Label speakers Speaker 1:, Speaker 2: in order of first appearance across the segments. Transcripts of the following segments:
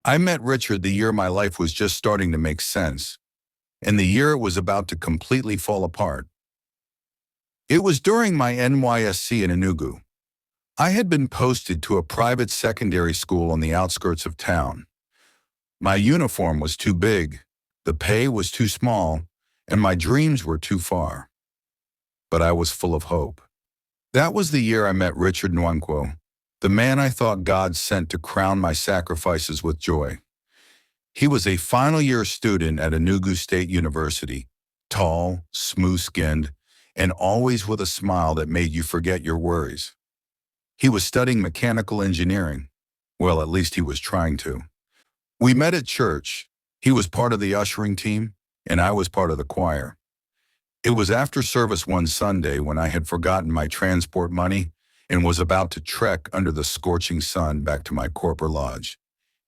Speaker 1: I met Richard the year my life was just starting to make sense, and the year it was about to completely fall apart. It was during my NYSC in Enugu. I had been posted to a private secondary school on the outskirts of town. My uniform was too big, the pay was too small, and my dreams were too far. But I was full of hope. That was the year I met Richard Nwankwo, the man I thought God sent to crown my sacrifices with joy. He was a final-year student at Enugu State University, tall, smooth-skinned, and always with a smile that made you forget your worries. He was studying mechanical engineering. Well, at least he was trying to. We met at church. He was part of the ushering team, and I was part of the choir. It was after service one Sunday when I had forgotten my transport money and was about to trek under the scorching sun back to my corporate lodge.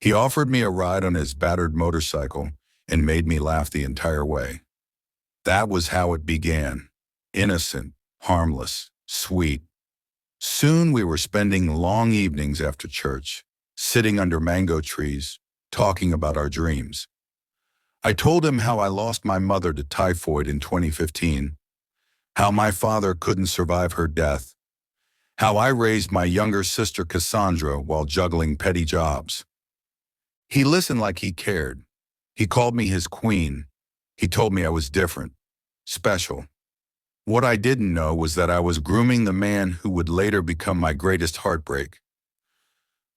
Speaker 1: He offered me a ride on his battered motorcycle and made me laugh the entire way. That was how it began. Innocent, harmless, sweet. Soon we were spending long evenings after church, sitting under mango trees, talking about our dreams. I told him how I lost my mother to typhoid in 2015, how my father couldn't survive her death, how I raised my younger sister Cassandra while juggling petty jobs. He listened like he cared. He called me his queen. He told me I was different, special. What I didn't know was that I was grooming the man who would later become my greatest heartbreak.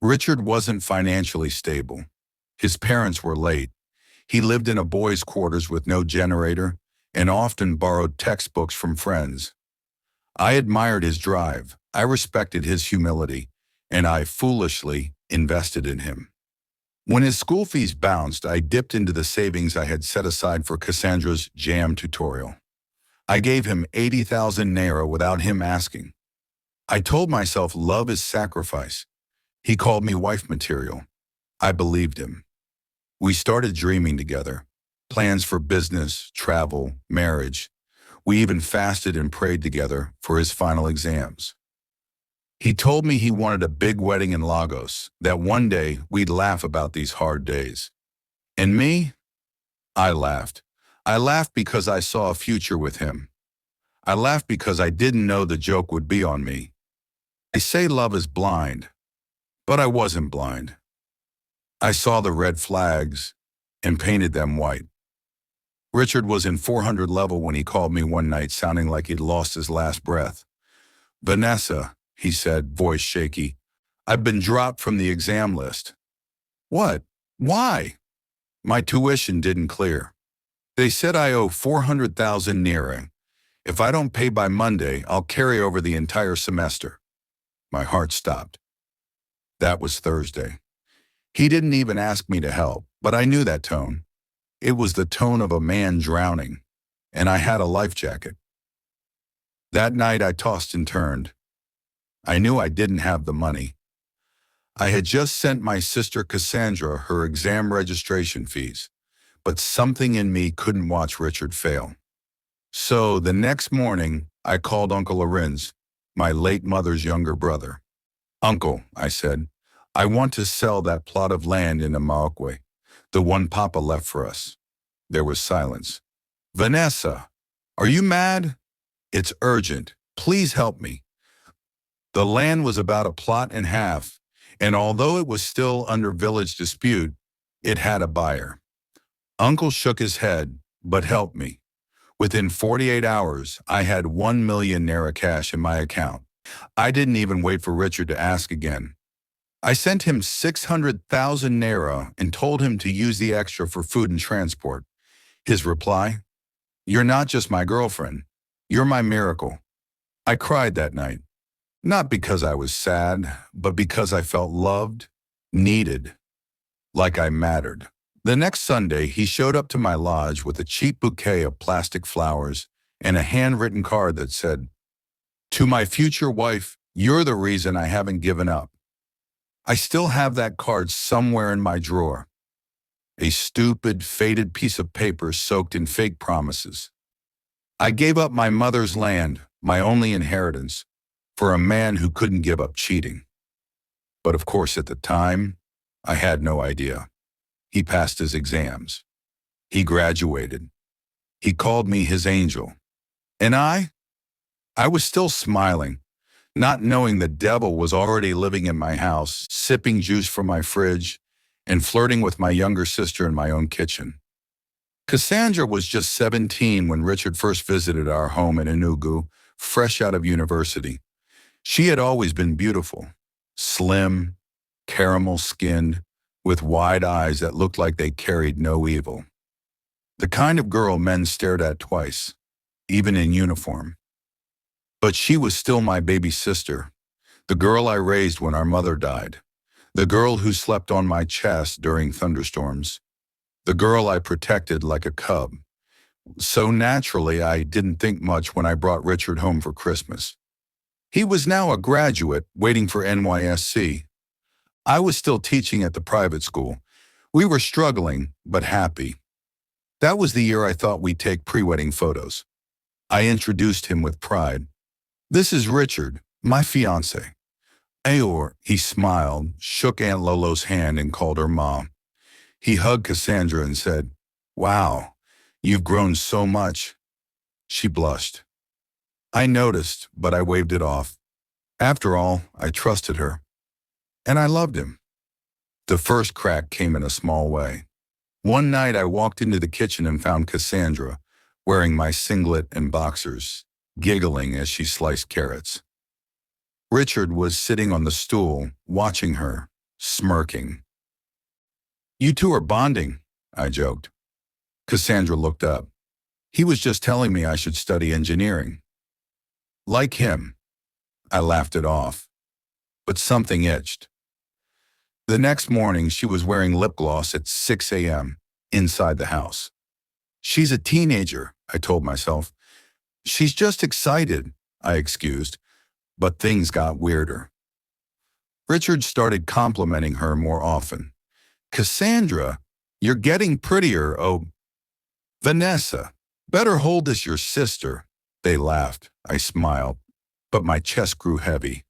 Speaker 1: Richard wasn't financially stable. His parents were late. He lived in a boys' quarters with no generator and often borrowed textbooks from friends. I admired his drive, I respected his humility, and I foolishly invested in him. When his school fees bounced, I dipped into the savings I had set aside for Cassandra's jam tutorial. I gave him 80,000 naira without him asking. I told myself love is sacrifice. He called me wife material. I believed him. We started dreaming together. Plans for business, travel, marriage. We even fasted and prayed together for his final exams. He told me he wanted a big wedding in Lagos, that one day we'd laugh about these hard days. And me? I laughed. I laughed because I saw a future with him. I laughed because I didn't know the joke would be on me. They say love is blind, but I wasn't blind. I saw the red flags and painted them white. Richard was in 400 level when he called me one night, sounding like he'd lost his last breath. "Vanessa," he said, voice shaky, "I've been dropped from the exam list." "What? Why?" "My tuition didn't clear. They said I owe 400,000 naira. If I don't pay by Monday, I'll carry over the entire semester." My heart stopped. That was Thursday. He didn't even ask me to help, but I knew that tone. It was the tone of a man drowning, and I had a life jacket. That night I tossed and turned. I knew I didn't have the money. I had just sent my sister Cassandra her exam registration fees, but something in me couldn't watch Richard fail. So the next morning, I called Uncle Lorenz, my late mother's younger brother. "Uncle," I said, "I want to sell that plot of land in Amaokwe, the one Papa left for us." There was silence. "Vanessa, are you mad? It's urgent. Please help me." The land was about a plot and a half, and although it was still under village dispute, it had a buyer. Uncle shook his head, but helped me. Within 48 hours, I had 1 million naira cash in my account. I didn't even wait for Richard to ask again. I sent him 600,000 naira and told him to use the extra for food and transport. His reply? "You're not just my girlfriend. You're my miracle." I cried that night. Not because I was sad, but because I felt loved, needed, like I mattered. The next Sunday, he showed up to my lodge with a cheap bouquet of plastic flowers and a handwritten card that said, "To my future wife, you're the reason I haven't given up." I still have that card somewhere in my drawer. A stupid, faded piece of paper soaked in fake promises. I gave up my mother's land, my only inheritance, for a man who couldn't give up cheating. But of course, at the time, I had no idea. He passed his exams. He graduated. He called me his angel. And I was still smiling, not knowing the devil was already living in my house, sipping juice from my fridge, and flirting with my younger sister in my own kitchen. Cassandra was just 17 when Richard first visited our home in Enugu, fresh out of university. She had always been beautiful, slim, caramel-skinned, with wide eyes that looked like they carried no evil. The kind of girl men stared at twice, even in uniform. But she was still my baby sister, the girl I raised when our mother died, the girl who slept on my chest during thunderstorms, the girl I protected like a cub. So naturally, I didn't think much when I brought Richard home for Christmas. He was now a graduate waiting for NYSC. I was still teaching at the private school. We were struggling, but happy. That was the year I thought we'd take pre-wedding photos. I introduced him with pride. "This is Richard, my fiancé." Ayor, he smiled, shook Aunt Lolo's hand and called her Mom. He hugged Cassandra and said, "Wow, you've grown so much." She blushed. I noticed, but I waved it off. After all, I trusted her. And I loved him. The first crack came in a small way. One night I walked into the kitchen and found Cassandra, wearing my singlet and boxers, giggling as she sliced carrots. Richard was sitting on the stool, watching her, smirking. "You two are bonding," I joked. Cassandra looked up. "He was just telling me I should study engineering." "Like him." I laughed it off. But something itched. The next morning, she was wearing lip gloss at 6 a.m. inside the house. "She's a teenager," I told myself. "She's just excited," I excused. But things got weirder. Richard started complimenting her more often. "Cassandra, you're getting prettier, oh." "Vanessa, better hold this your sister." They laughed. I smiled, but my chest grew heavy.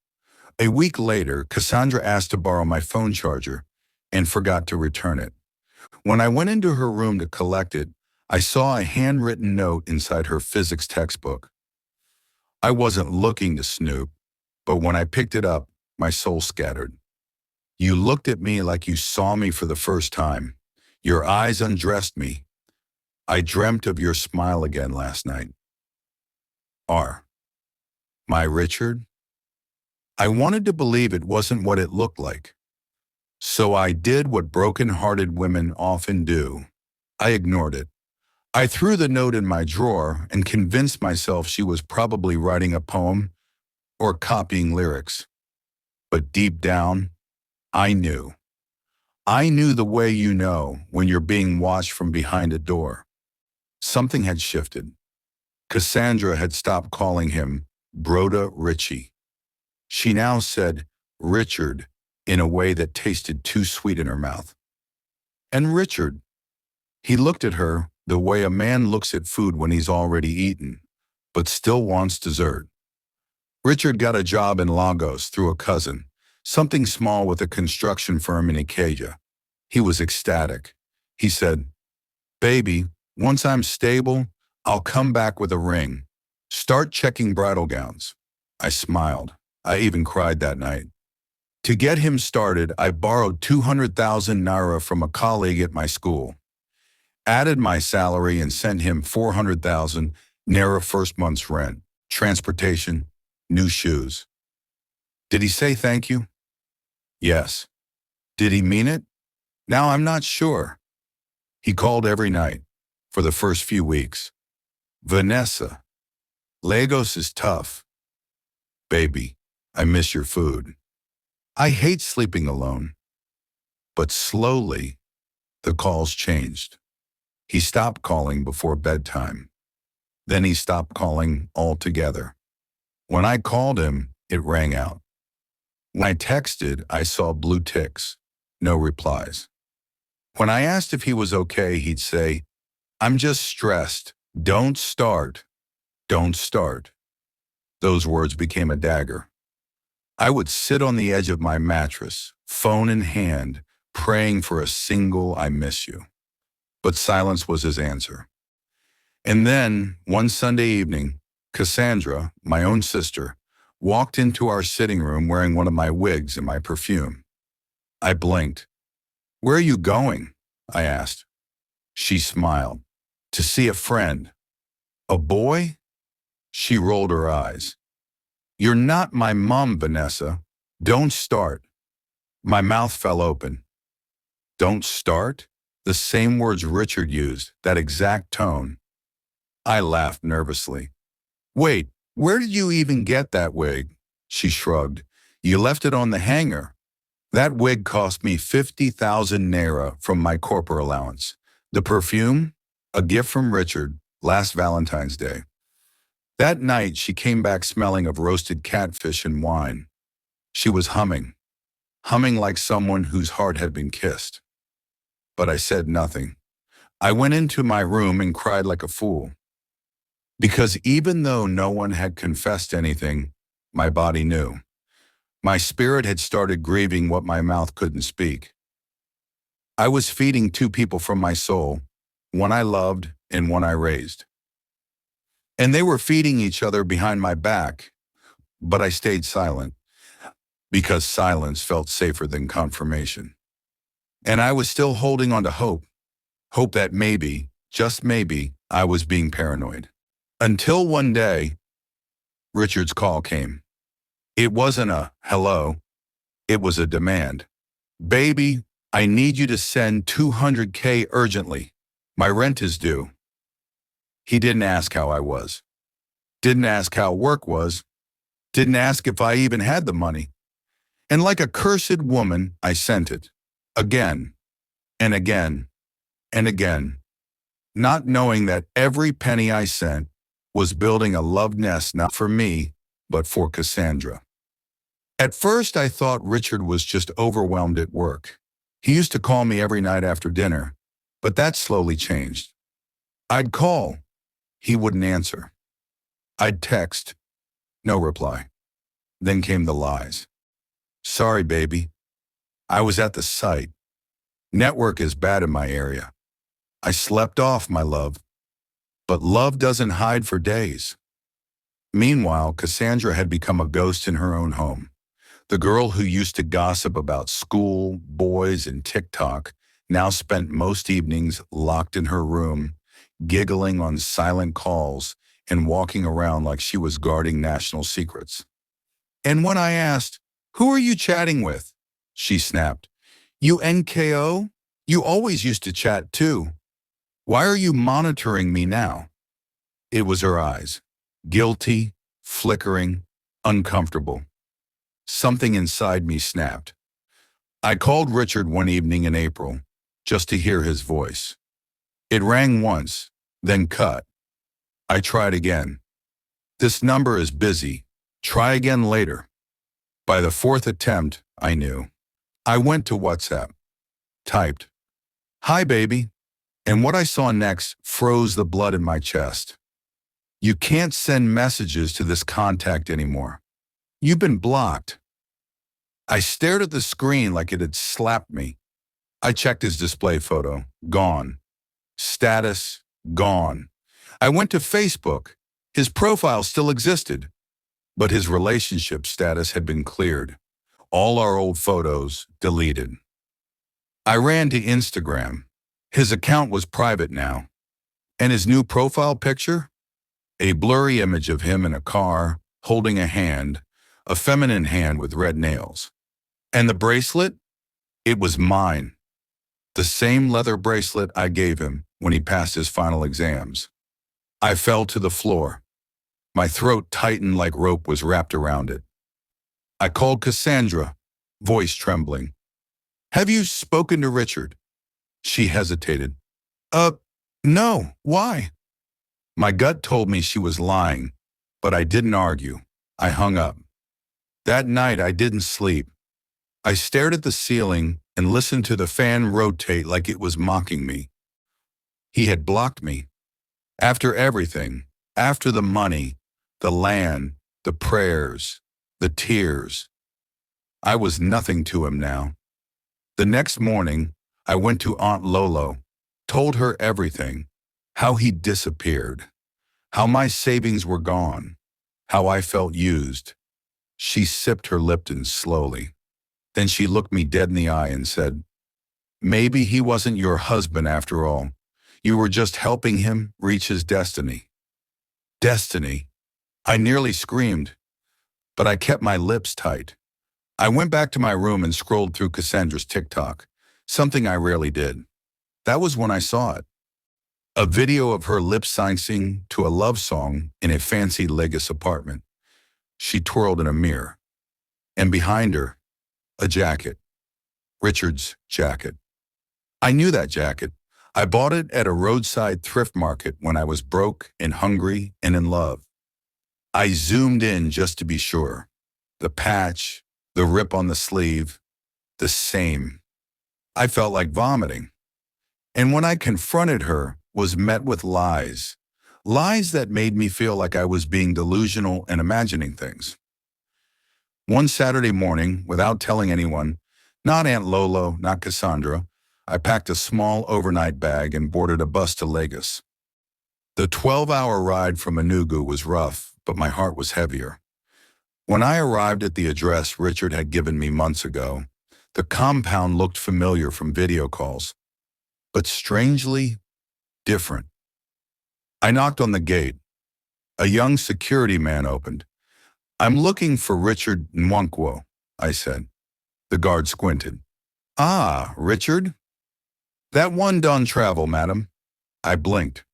Speaker 1: A week later, Cassandra asked to borrow my phone charger and forgot to return it. When I went into her room to collect it, I saw a handwritten note inside her physics textbook. I wasn't looking to snoop, but when I picked it up, my soul scattered. "You looked at me like you saw me for the first time. Your eyes undressed me. I dreamt of your smile again last night." R. My Richard? I wanted to believe it wasn't what it looked like. So I did what broken-hearted women often do. I ignored it. I threw the note in my drawer and convinced myself she was probably writing a poem or copying lyrics. But deep down, I knew. I knew the way you know when you're being watched from behind a door. Something had shifted. Cassandra had stopped calling him Broda Richie. She now said Richard in a way that tasted too sweet in her mouth. And Richard. He looked at her the way a man looks at food when he's already eaten, but still wants dessert. Richard got a job in Lagos through a cousin, something small with a construction firm in Ikeja. He was ecstatic. He said, "Baby, once I'm stable, I'll come back with a ring. Start checking bridal gowns." I smiled. I even cried that night. To get him started, I borrowed 200,000 naira from a colleague at my school, added my salary and sent him 400,000 naira first month's rent, transportation, new shoes. Did he say thank you? Yes. Did he mean it? Now I'm not sure. He called every night for the first few weeks. "Vanessa, Lagos is tough. Baby, I miss your food. I hate sleeping alone." But slowly, the calls changed. He stopped calling before bedtime. Then he stopped calling altogether. When I called him, it rang out. When I texted, I saw blue ticks, no replies. When I asked if he was okay, he'd say, "I'm just stressed. Don't start. Don't start." Those words became a dagger. I would sit on the edge of my mattress, phone in hand, praying for a single "I miss you." But silence was his answer. And then, one Sunday evening, Cassandra, my own sister, walked into our sitting room wearing one of my wigs and my perfume. I blinked. "Where are you going?" I asked. She smiled. "To see a friend." "A boy?" She rolled her eyes. "You're not my mom, Vanessa. Don't start." My mouth fell open. "Don't start?" The same words Richard used, that exact tone. I laughed nervously. "Wait, where did you even get that wig?" She shrugged. "You left it on the hanger." "That wig cost me 50,000 naira from my corporate allowance. The perfume? A gift from Richard, last Valentine's Day." That night, she came back smelling of roasted catfish and wine. She was humming like someone whose heart had been kissed. But I said nothing. I went into my room and cried like a fool. Because even though no one had confessed anything, my body knew. My spirit had started grieving what my mouth couldn't speak. I was feeding two people from my soul, one I loved and one I raised. And they were feeding each other behind my back, but I stayed silent, because silence felt safer than confirmation. And I was still holding on to hope that maybe, just maybe, I was being paranoid. Until one day, Richard's call came. It wasn't a hello, it was a demand. "Baby, I need you to send 200K urgently. My rent is due." He didn't ask how I was. Didn't ask how work was. Didn't ask if I even had the money. And like a cursed woman, I sent it. Again, and again, and again. Not knowing that every penny I sent was building a love nest not for me, but for Cassandra. At first, I thought Richard was just overwhelmed at work. He used to call me every night after dinner, but that slowly changed. I'd call. He wouldn't answer. I'd text. No reply. Then came the lies. "Sorry, baby. I was at the site. Network is bad in my area. I slept off, my love." But love doesn't hide for days. Meanwhile, Cassandra had become a ghost in her own home. The girl who used to gossip about school, boys, and TikTok now spent most evenings locked in her room, giggling on silent calls and walking around like she was guarding national secrets. And when I asked, "Who are you chatting with?" she snapped, "You NKO? You always used to chat too. Why are you monitoring me now?" It was her eyes. Guilty, flickering, uncomfortable. Something inside me snapped. I called Richard one evening in April, just to hear his voice. It rang once, then cut. I tried again. "This number is busy. Try again later." By the fourth attempt, I knew. I went to WhatsApp, typed, "Hi, baby," and what I saw next froze the blood in my chest. "You can't send messages to this contact anymore. You've been blocked." I stared at the screen like it had slapped me. I checked his display photo. Gone. Status, gone. I went to Facebook. His profile still existed, but his relationship status had been cleared. All our old photos deleted. I ran to Instagram. His account was private now. And his new profile picture? A blurry image of him in a car, holding a hand, a feminine hand with red nails. And the bracelet? It was mine. The same leather bracelet I gave him when he passed his final exams. I fell to the floor. My throat tightened like rope was wrapped around it. I called Cassandra, voice trembling. "Have you spoken to Richard?" She hesitated. No, why?" My gut told me she was lying, but I didn't argue. I hung up. That night I didn't sleep. I stared at the ceiling and listened to the fan rotate like it was mocking me. He had blocked me. After everything, after the money, the land, the prayers, the tears, I was nothing to him now. The next morning, I went to Aunt Lolo, told her everything, how he disappeared, how my savings were gone, how I felt used. She sipped her Lipton slowly. Then she looked me dead in the eye and said, "Maybe he wasn't your husband after all. You were just helping him reach his destiny." Destiny. I nearly screamed, but I kept my lips tight. I went back to my room and scrolled through Cassandra's TikTok, something I rarely did. That was when I saw it. A video of her lip syncing to a love song in a fancy Lagos apartment. She twirled in a mirror. And behind her, a jacket. Richard's jacket. I knew that jacket. I bought it at a roadside thrift market when I was broke and hungry and in love. I zoomed in just to be sure. The patch, the rip on the sleeve, the same. I felt like vomiting. And when I confronted her, was met with lies. Lies that made me feel like I was being delusional and imagining things. One Saturday morning, without telling anyone, not Aunt Lolo, not Cassandra, I packed a small overnight bag and boarded a bus to Lagos. The 12-hour ride from Enugu was rough, but my heart was heavier. When I arrived at the address Richard had given me months ago, the compound looked familiar from video calls, but strangely different. I knocked on the gate. A young security man opened. "I'm looking for Richard Nwankwo," I said. The guard squinted. "Ah, Richard? That one done travel, madam." I blinked.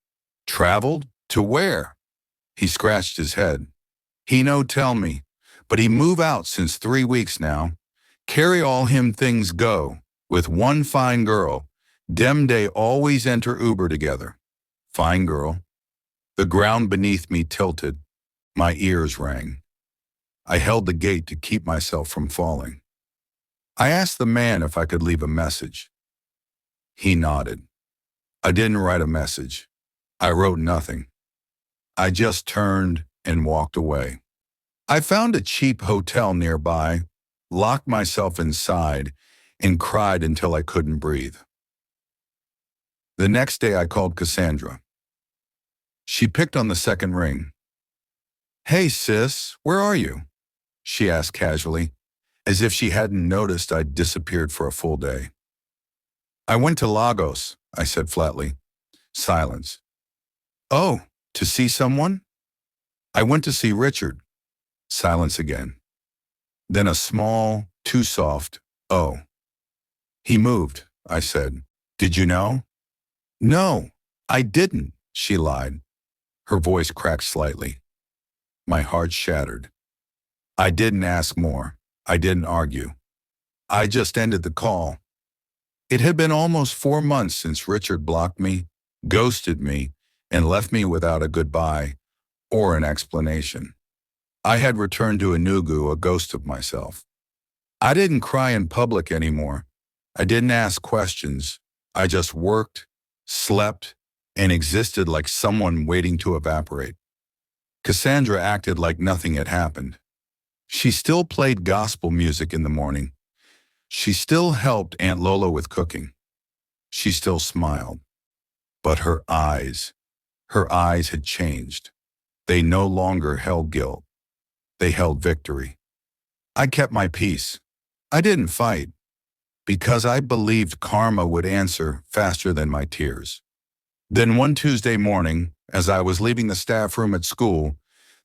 Speaker 1: "Traveled? To where?" He scratched his head. "He no tell me, but he move out since 3 weeks now. Carry all him things go, with one fine girl. Dem they always enter Uber together." Fine girl. The ground beneath me tilted. My ears rang. I held the gate to keep myself from falling. I asked the man if I could leave a message. He nodded. I didn't write a message. I wrote nothing. I just turned and walked away. I found a cheap hotel nearby, locked myself inside, and cried until I couldn't breathe. The next day I called Cassandra. She picked on the second ring. "Hey sis, where are you?" she asked casually, as if she hadn't noticed I'd disappeared for a full day. "I went to Lagos," I said flatly. Silence. "Oh, to see someone?" "I went to see Richard." Silence again. Then a small, too soft, "Oh." "He moved," I said. "Did you know?" "No, I didn't," she lied. Her voice cracked slightly. My heart shattered. I didn't ask more. I didn't argue. I just ended the call. It had been almost 4 months since Richard blocked me, ghosted me, and left me without a goodbye or an explanation. I had returned to Enugu a ghost of myself. I didn't cry in public anymore. I didn't ask questions. I just worked, slept, and existed like someone waiting to evaporate. Cassandra acted like nothing had happened. She still played gospel music in the morning. She still helped Aunt Lola with cooking. She still smiled. But her eyes had changed. They no longer held guilt. They held victory. I kept my peace. I didn't fight, because I believed karma would answer faster than my tears. Then one Tuesday morning, as I was leaving the staff room at school,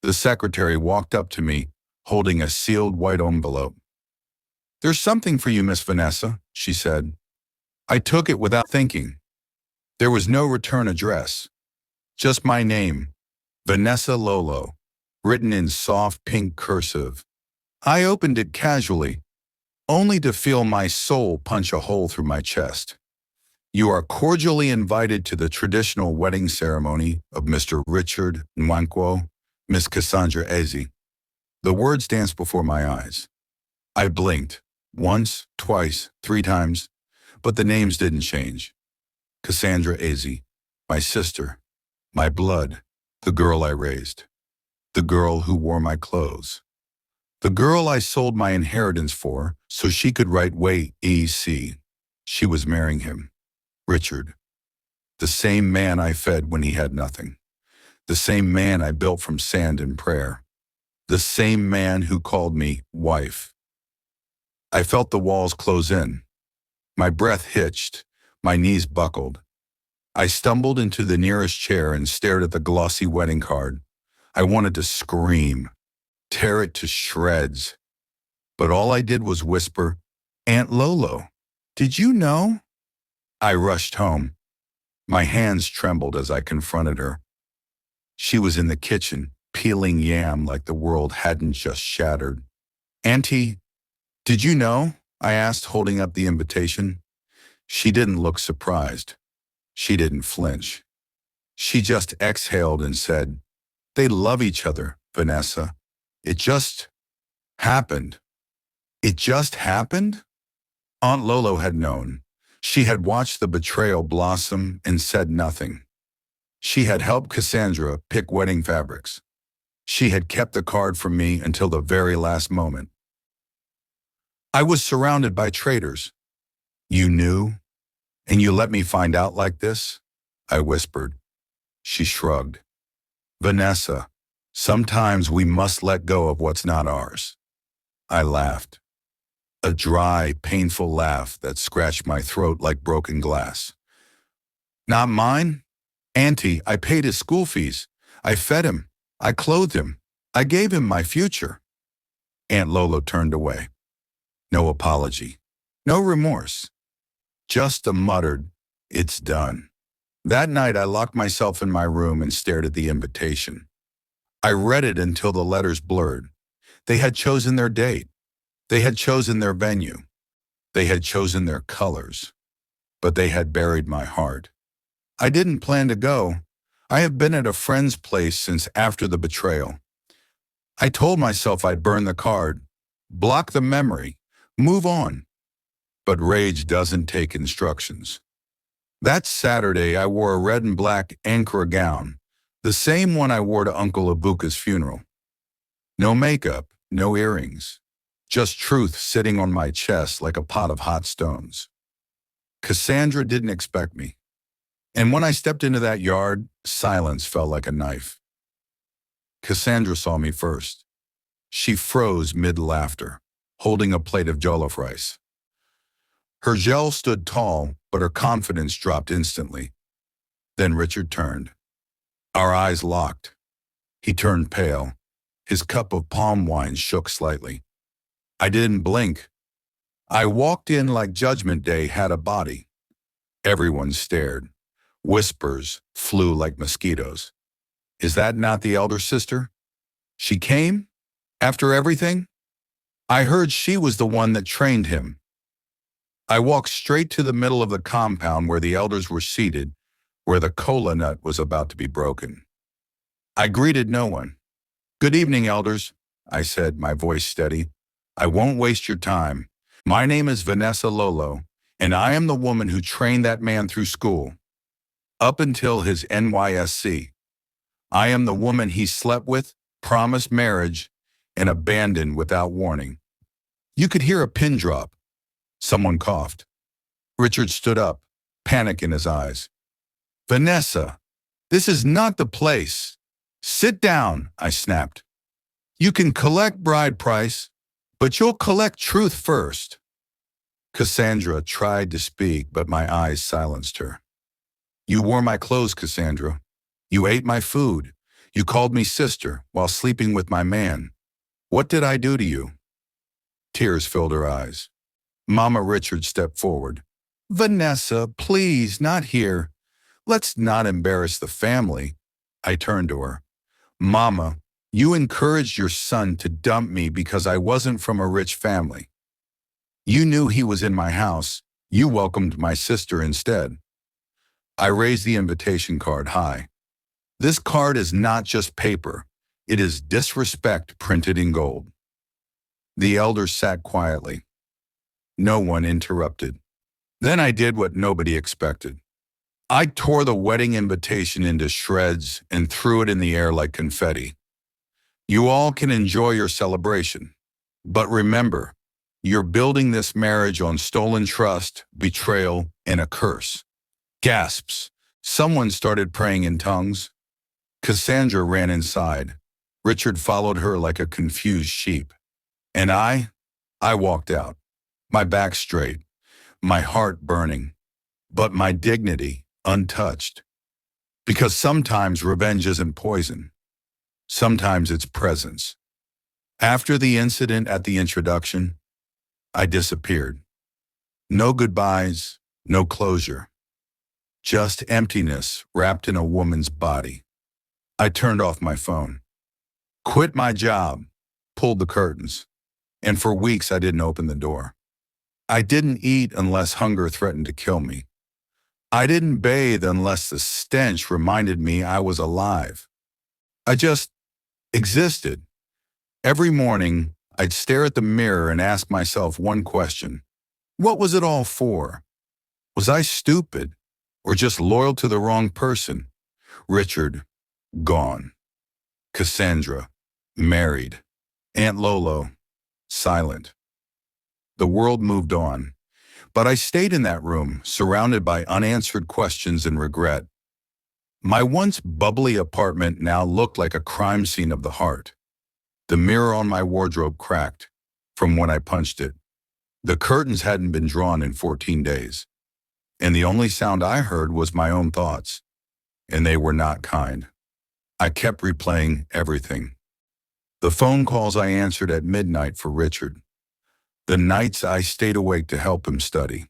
Speaker 1: the secretary walked up to me, holding a sealed white envelope. "There's something for you, Miss Vanessa," she said. I took it without thinking. There was no return address. Just my name, Vanessa Lolo, written in soft pink cursive. I opened it casually, only to feel my soul punch a hole through my chest. "You are cordially invited to the traditional wedding ceremony of Mr. Richard Nwankwo, Miss Cassandra Eze." The words danced before my eyes. I blinked, once, twice, 3 times, but the names didn't change. Cassandra Eze, my sister, my blood, the girl I raised, the girl who wore my clothes, the girl I sold my inheritance for so she could write Way EC. She was marrying him, Richard, the same man I fed when he had nothing, the same man I built from sand and prayer, the same man who called me wife. I felt the walls close in. My breath hitched, my knees buckled. I stumbled into the nearest chair and stared at the glossy wedding card. I wanted to scream, tear it to shreds. But all I did was whisper, "Aunt Lolo, did you know?" I rushed home. My hands trembled as I confronted her. She was in the kitchen, peeling yam like the world hadn't just shattered. "Auntie, did you know?" I asked, holding up the invitation. She didn't look surprised. She didn't flinch. She just exhaled and said, "They love each other, Vanessa. It just happened." It just happened? Aunt Lolo had known. She had watched the betrayal blossom and said nothing. She had helped Cassandra pick wedding fabrics. She had kept the card from me until the very last moment. I was surrounded by traitors. "You knew? And you let me find out like this?" I whispered. She shrugged. "Vanessa, sometimes we must let go of what's not ours." I laughed. A dry, painful laugh that scratched my throat like broken glass. "Not mine? Auntie, I paid his school fees. I fed him. I clothed him. I gave him my future." Aunt Lolo turned away. No apology. No remorse. Just a muttered, "It's done." That night I locked myself in my room and stared at the invitation. I read it until the letters blurred. They had chosen their date. They had chosen their venue. They had chosen their colors. But they had buried my heart. I didn't plan to go. I have been at a friend's place since after the betrayal. I told myself I'd burn the card, block the memory, move on. But rage doesn't take instructions. That Saturday, I wore a red and black Ankara gown, the same one I wore to Uncle Ibuka's funeral. No makeup, no earrings, just truth sitting on my chest like a pot of hot stones. Cassandra didn't expect me. And when I stepped into that yard, silence felt like a knife. Cassandra saw me first. She froze mid-laughter, holding a plate of jollof rice. Her gel stood tall, but her confidence dropped instantly. Then Richard turned. Our eyes locked. He turned pale. His cup of palm wine shook slightly. I didn't blink. I walked in like Judgment Day had a body. Everyone stared. Whispers flew like mosquitoes. Is that not the elder sister? She came? After everything? I heard she was the one that trained him. I walked straight to the middle of the compound where the elders were seated, where the cola nut was about to be broken. I greeted no one. Good evening, elders, I said, my voice steady. I won't waste your time. My name is Vanessa Lolo, and I am the woman who trained that man through school, up until his NYSC. I am the woman he slept with, promised marriage, and abandoned without warning. You could hear a pin drop. Someone coughed. Richard stood up, panic in his eyes. Vanessa, this is not the place. Sit down, I snapped. You can collect bride price, but you'll collect truth first. Cassandra tried to speak, but my eyes silenced her. You wore my clothes, Cassandra. You ate my food. You called me sister while sleeping with my man. What did I do to you? Tears filled her eyes. Mama Richard stepped forward. Vanessa, please, not here. Let's not embarrass the family. I turned to her. Mama, you encouraged your son to dump me because I wasn't from a rich family. You knew he was in my house. You welcomed my sister instead. I raised the invitation card high. This card is not just paper. It is disrespect printed in gold. The elders sat quietly. No one interrupted. Then I did what nobody expected. I tore the wedding invitation into shreds and threw it in the air like confetti. You all can enjoy your celebration. But remember, You're building this marriage on stolen trust, betrayal, and a curse. Gasps. Someone started praying in tongues. Cassandra ran inside. Richard followed her like a confused sheep. And I walked out, my back straight, my heart burning, but my dignity untouched. Because sometimes revenge isn't poison. Sometimes it's presence. After the incident at the introduction, I disappeared. No goodbyes, no closure. Just emptiness wrapped in a woman's body. I turned off my phone, quit my job, pulled the curtains, and for weeks I didn't open the door. I didn't eat unless hunger threatened to kill me. I didn't bathe unless the stench reminded me I was alive. I just existed. Every morning, I'd stare at the mirror and ask myself one question. What was it all for? Was I stupid or just loyal to the wrong person? Richard, gone. Cassandra, married. Aunt Lolo, silent. The world moved on, but I stayed in that room, surrounded by unanswered questions and regret. My once bubbly apartment now looked like a crime scene of the heart. The mirror on my wardrobe cracked from when I punched it. The curtains hadn't been drawn in 14 days, and the only sound I heard was my own thoughts, and they were not kind. I kept replaying everything. The phone calls I answered at midnight for Richard. The nights I stayed awake to help him study.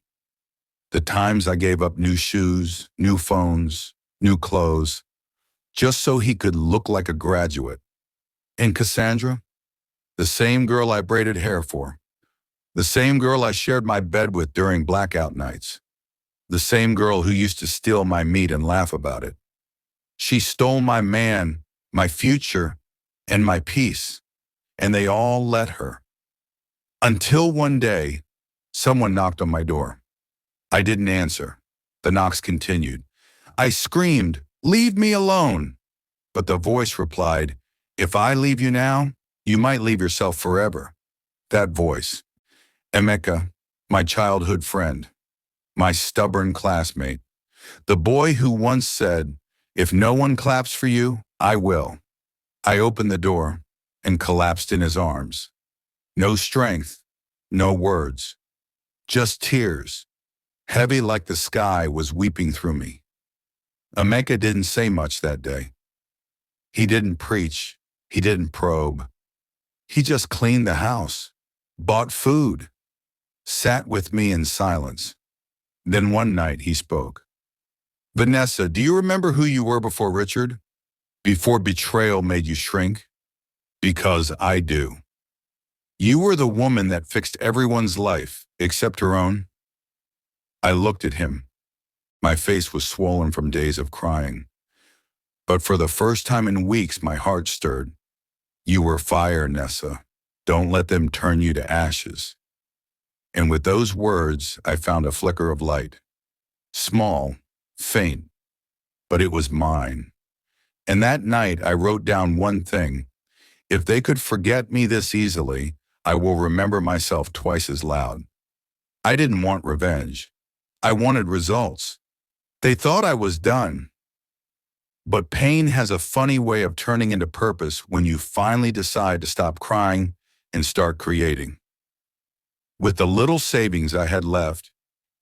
Speaker 1: The times I gave up new shoes, new phones, new clothes, just so he could look like a graduate. And Cassandra, the same girl I braided hair for, the same girl I shared my bed with during blackout nights, the same girl who used to steal my meat and laugh about it. She stole my man, my future, and my peace, and they all let her. Until one day, someone knocked on my door. I didn't answer. The knocks continued. I screamed, "Leave me alone!" But the voice replied, "If I leave you now, you might leave yourself forever." That voice, Emeka, my childhood friend, my stubborn classmate, the boy who once said, "If no one claps for you, I will." I opened the door and collapsed in his arms. No strength, no words, just tears, heavy like the sky was weeping through me. Emeka didn't say much that day. He didn't preach, he didn't probe. He just cleaned the house, bought food, sat with me in silence. Then one night he spoke. "Vanessa, do you remember who you were before Richard? Before betrayal made you shrink?" "Because I do. You were the woman that fixed everyone's life, except her own." I looked at him. My face was swollen from days of crying. But for the first time in weeks, my heart stirred. "You were fire, Nessa. Don't let them turn you to ashes." And with those words, I found a flicker of light. Small, faint, but it was mine. And that night, I wrote down one thing. If they could forget me this easily, I will remember myself twice as loud. I didn't want revenge. I wanted results. They thought I was done. But pain has a funny way of turning into purpose when you finally decide to stop crying and start creating. With the little savings I had left,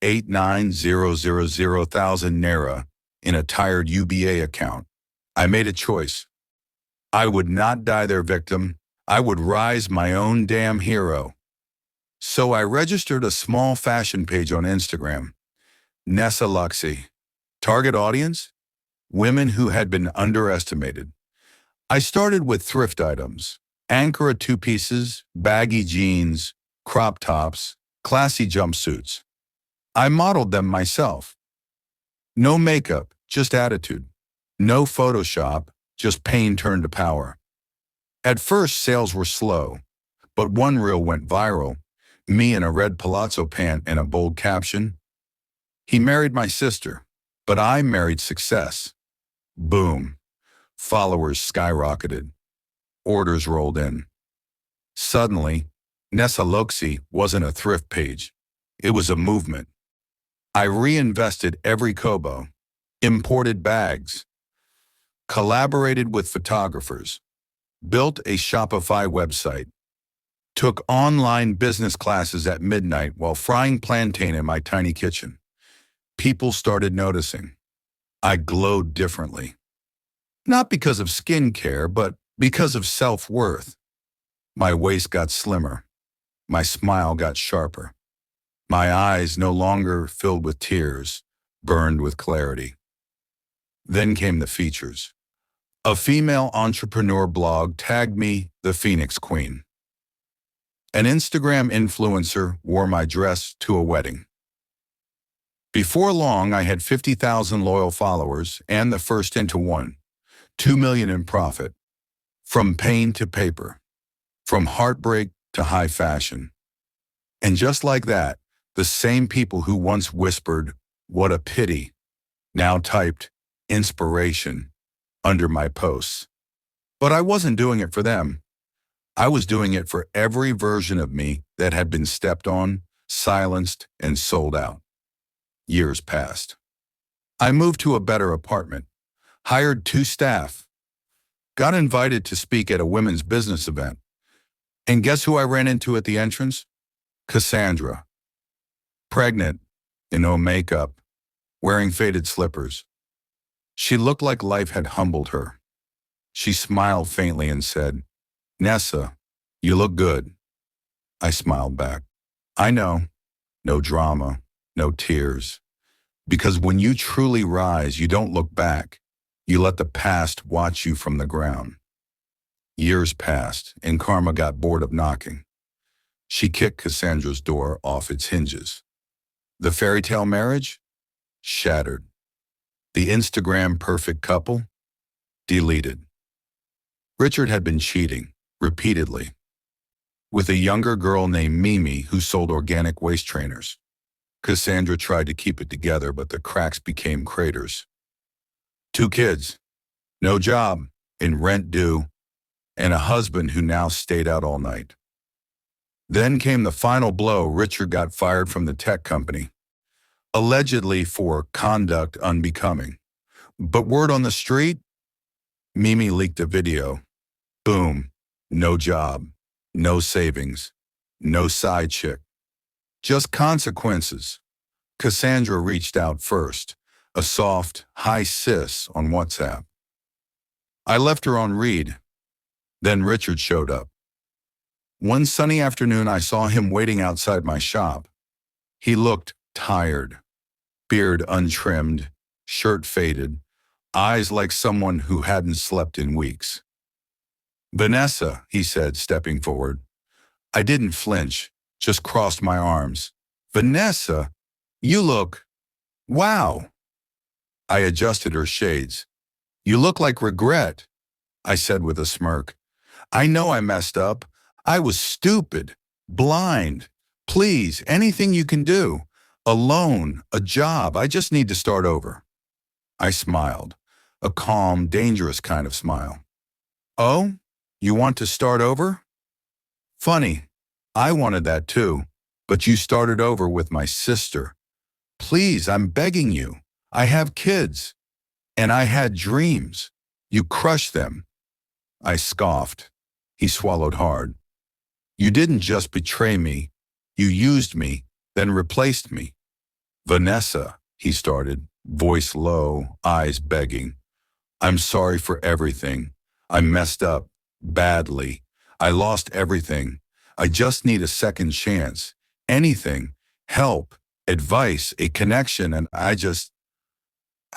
Speaker 1: 8,900,000 naira in a tired UBA account, I made a choice. I would not die their victim. I would rise my own damn hero. So I registered a small fashion page on Instagram. Nessa Luxy. Target audience? Women who had been underestimated. I started with thrift items. Ankara two-pieces, baggy jeans, crop tops, classy jumpsuits. I modeled them myself. No makeup, just attitude. No Photoshop, just pain turned to power. At first, sales were slow, but one reel went viral. Me in a red palazzo pant and a bold caption. "He married my sister, but I married success." Boom. Followers skyrocketed. Orders rolled in. Suddenly, Nessa Loxi wasn't a thrift page. It was a movement. I reinvested every kobo, imported bags, collaborated with photographers, built a Shopify website, took online business classes at midnight while frying plantain in my tiny kitchen. People started noticing. I glowed differently. Not because of skincare, but because of self-worth. My waist got slimmer. My smile got sharper. My eyes no longer filled with tears, burned with clarity. Then came the features. A female entrepreneur blog tagged me the Phoenix Queen. An Instagram influencer wore my dress to a wedding. Before long, I had 50,000 loyal followers and the first into one, 2 million in profit. From pain to paper, from heartbreak to high fashion. And just like that, the same people who once whispered, "What a pity," now typed, "Inspiration," under my posts. But I wasn't doing it for them. I was doing it for every version of me that had been stepped on, silenced, and sold out. Years passed. I moved to a better apartment, hired 2 staff, got invited to speak at a women's business event. And guess who I ran into at the entrance? Cassandra. Pregnant, in no makeup, wearing faded slippers. She looked like life had humbled her. She smiled faintly and said, "Nessa, you look good." I smiled back. I know, no drama, no tears. Because when you truly rise, you don't look back. You let the past watch you from the ground. Years passed, and Karma got bored of knocking. She kicked Cassandra's door off its hinges. The fairy tale marriage? Shattered. The Instagram perfect couple? Deleted. Richard had been cheating, repeatedly, with a younger girl named Mimi who sold organic waist trainers. Cassandra tried to keep it together, but the cracks became craters. 2 kids, no job, and rent due, and a husband who now stayed out all night. Then came the final blow. Richard got fired from the tech company, allegedly for conduct unbecoming. But word on the street? Mimi leaked a video. Boom. No job, no savings, no side chick. Just consequences. Cassandra reached out first, a soft, "Hi sis" on WhatsApp. I left her on read. Then Richard showed up. One sunny afternoon, I saw him waiting outside my shop. He looked tired, beard untrimmed, shirt faded, eyes like someone who hadn't slept in weeks. "Vanessa," he said, stepping forward. I didn't flinch, just crossed my arms. "Vanessa, you look... wow." I adjusted her shades. "You look like regret," I said with a smirk. "I know I messed up. I was stupid, blind. Please, anything you can do. A loan, a job. I just need to start over." I smiled, a calm, dangerous kind of smile. "Oh, you want to start over? Funny, I wanted that too, but you started over with my sister. Please, I'm begging you. I have kids, and I had dreams. You crushed them." I scoffed. He swallowed hard. "You didn't just betray me. You used me, then replaced me." "Vanessa," he started, voice low, eyes begging. "I'm sorry for everything. I messed up, badly. I lost everything. I just need a second chance. Anything, help, advice, a connection, and I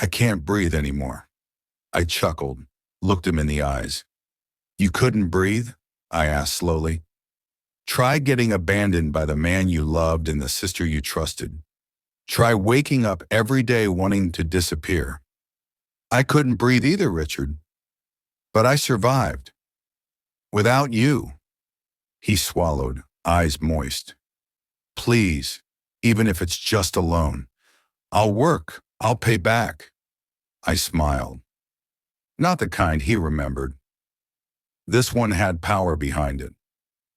Speaker 1: can't breathe anymore." I chuckled, looked him in the eyes. "You couldn't breathe?" I asked slowly. "Try getting abandoned by the man you loved and the sister you trusted. Try waking up every day wanting to disappear." "I couldn't breathe either, Richard. But I survived. Without you." He swallowed, eyes moist. "Please, even if it's just a loan. I'll work. I'll pay back." I smiled. Not the kind he remembered. This one had power behind it.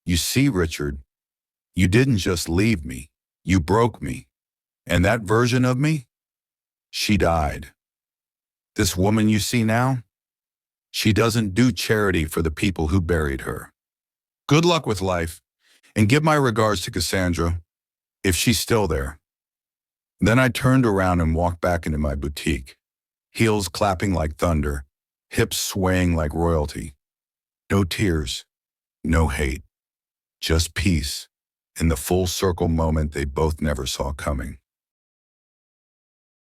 Speaker 1: "You see, Richard, You didn't just leave me, you broke me. And that version of me? She died. This woman you see now? She doesn't do charity for the people who buried her. Good luck with life, and give my regards to Cassandra, if she's still there. Then I turned around and walked back into my boutique, heels clapping like thunder, hips swaying like royalty. No tears, no hate, just peace in the full circle moment they both never saw coming.